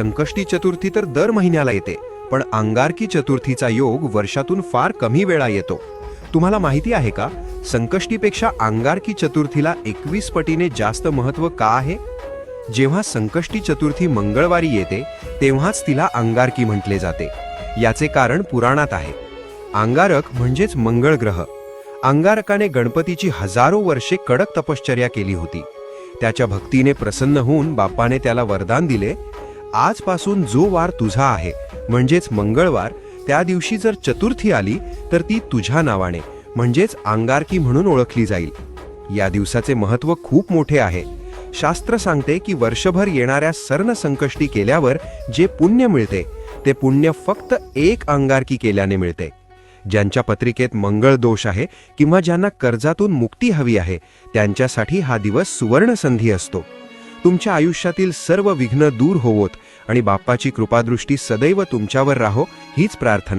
संकष्टी चतुर्थी तर दर महिन्याला येते, पण अंगारकी चतुर्थीचा योग वर्षातून फार कमी वेळा येतो. तुम्हाला माहिती आहे का, संकष्टीपेक्षा अंगारकी चतुर्थीला 21 पटीने जास्त महत्त्व का आहे? जेव्हा संकष्टी चतुर्थी मंगळवारी येते तेव्हाच तिला अंगारकी म्हटले जाते. याचे कारण पुराणात आहे. अंगारक म्हणजेच मंगळ ग्रह. अंगारकाने गणपतीची हजारो वर्षे कडक तपश्चर्या केली होती. त्याच्या भक्तीने प्रसन्न होऊन बाप्पाने त्याला वरदान दिले, आजपासून जो वार तुझा आहे म्हणजेच मंगळवार, त्या दिवशी जर चतुर्थी आली तर ती तुझ्या नावाने म्हणजेच अंगारकी म्हणून ओळखली जाईल. या दिवसाचे महत्त्व खूप मोठे आहे. शास्त्र सांगते की वर्षभर येणाऱ्या सर्ण संकष्टी केल्यावर जे पुण्य मिळते ते पुण्य फक्त एक अंगारकी केल्याने मिळते. ज्यांच्या पत्रिकेत मंगळ दोष आहे किंवा ज्यांना कर्जातून मुक्ती हवी आहे त्यांच्यासाठी हा दिवस सुवर्ण संधी असतो. तुमच्या आयुष्यातील सर्व विघ्न दूर होवोत आणि बाप्पाची कृपादृष्टी सदैव तुमच्यावर राहो हीच प्रार्थना.